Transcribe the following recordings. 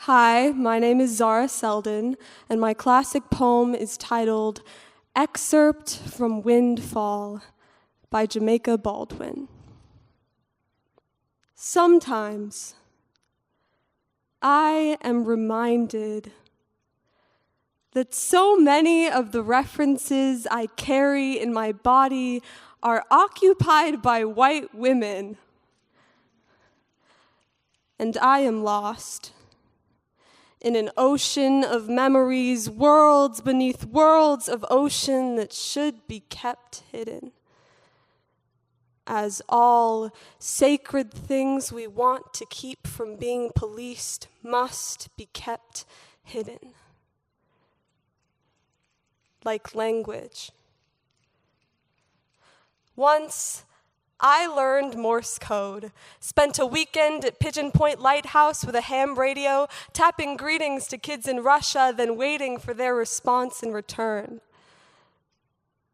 Hi, my name is Zara Seldon, and my classic poem is titled Excerpt from Windfall by Jamaica Baldwin. Sometimes I am reminded that so many of the references I carry in my body are occupied by white women, and I am lost in an ocean of memories, worlds beneath worlds of ocean that should be kept hidden, as all sacred things we want to keep from being policed must be kept hidden. Like language. Once, I learned Morse code, spent a weekend at Pigeon Point Lighthouse with a ham radio, tapping greetings to kids in Russia, then waiting for their response in return.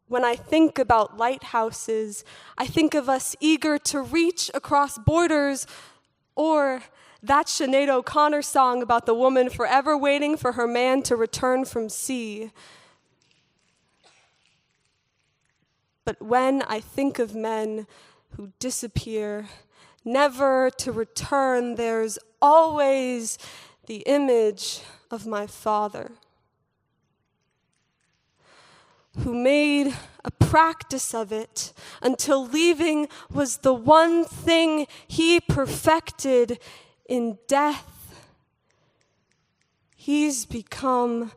When I think about lighthouses, I think of us eager to reach across borders, or that Sinead O'Connor song about the woman forever waiting for her man to return from sea. But when I think of men who disappear, never to return, there's always the image of my father, who made a practice of it until leaving was the one thing he perfected in death. He's become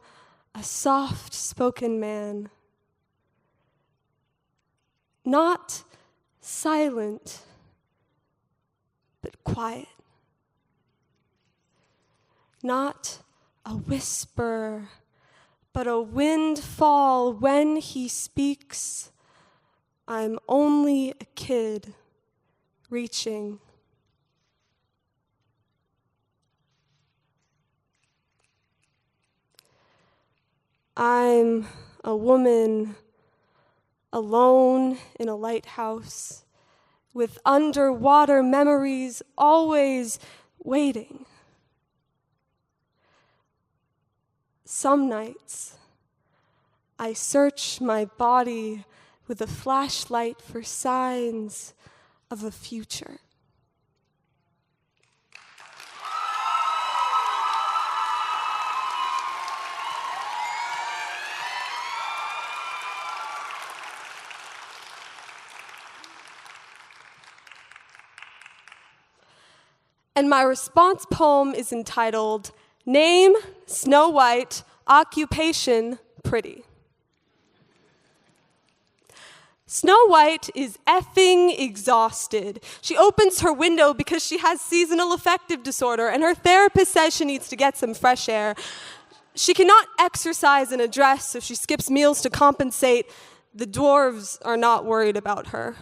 a soft-spoken man, not silent, but quiet. Not a whisper, but a windfall. When he speaks, I'm only a kid reaching. I'm a woman alone in a lighthouse, with underwater memories always waiting. Some nights, I search my body with a flashlight for signs of a future. And my response poem is entitled, Name, Snow White, Occupation, Pretty. Snow White is effing exhausted. She opens her window because she has seasonal affective disorder, and her therapist says she needs to get some fresh air. She cannot exercise in a dress, so she skips meals to compensate. The dwarves are not worried about her.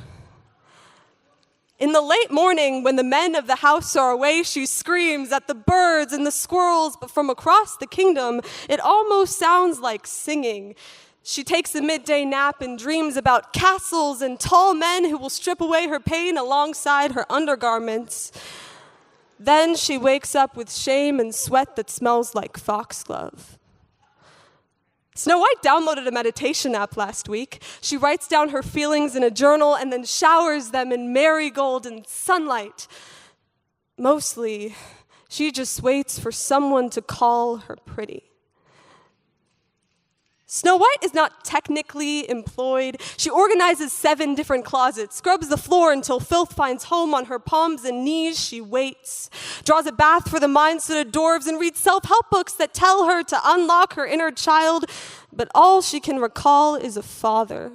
In the late morning, when the men of the house are away, she screams at the birds and the squirrels, but from across the kingdom, it almost sounds like singing. She takes a midday nap and dreams about castles and tall men who will strip away her pain alongside her undergarments. Then she wakes up with shame and sweat that smells like foxglove. Snow White downloaded a meditation app last week. She writes down her feelings in a journal and then showers them in marigold and sunlight. Mostly, she just waits for someone to call her pretty. Snow White is not technically employed. She organizes 7 different closets, scrubs the floor until filth finds home on her palms and knees. She waits, draws a bath for the mind-sooted dwarves, and reads self-help books that tell her to unlock her inner child. But all she can recall is a father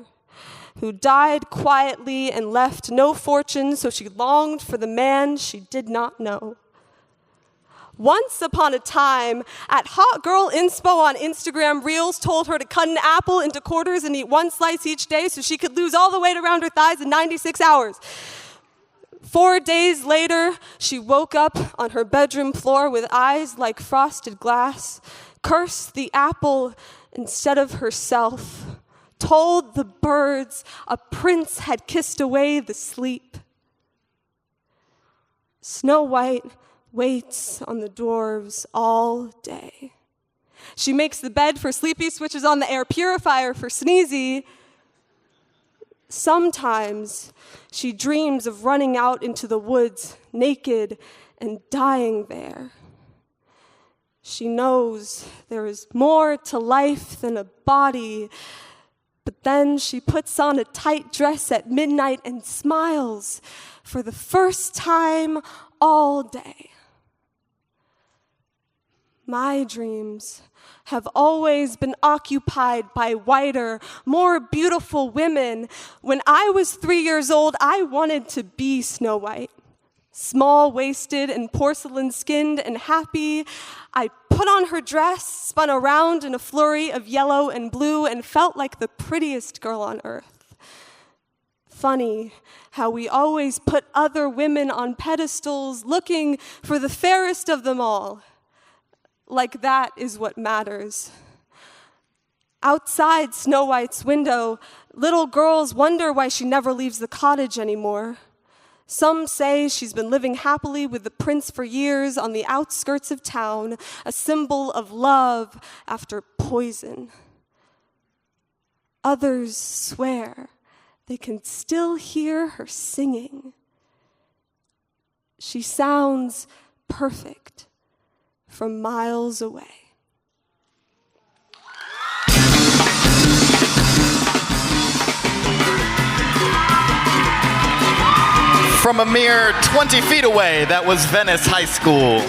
who died quietly and left no fortune, so she longed for the man she did not know. Once upon a time, at Hot Girl Inspo on Instagram, Reels told her to cut an apple into quarters and eat 1 slice each day so she could lose all the weight around her thighs in 96 hours. 4 days later, she woke up on her bedroom floor with eyes like frosted glass, cursed the apple instead of herself, told the birds a prince had kissed away the sleep. Snow White waits on the dwarves all day. She makes the bed for Sleepy, switches on the air purifier for Sneezy. Sometimes she dreams of running out into the woods, naked and dying there. She knows there is more to life than a body, but then she puts on a tight dress at midnight and smiles for the first time all day. My dreams have always been occupied by whiter, more beautiful women. When I was 3 years old, I wanted to be Snow White. Small-waisted and porcelain-skinned and happy, I put on her dress, spun around in a flurry of yellow and blue, and felt like the prettiest girl on earth. Funny how we always put other women on pedestals looking for the fairest of them all. Like that is what matters. Outside Snow White's window, little girls wonder why she never leaves the cottage anymore. Some say she's been living happily with the prince for years on the outskirts of town, a symbol of love after poison. Others swear they can still hear her singing. She sounds perfect from miles away. From a mere 20 feet away, that was Venice High School.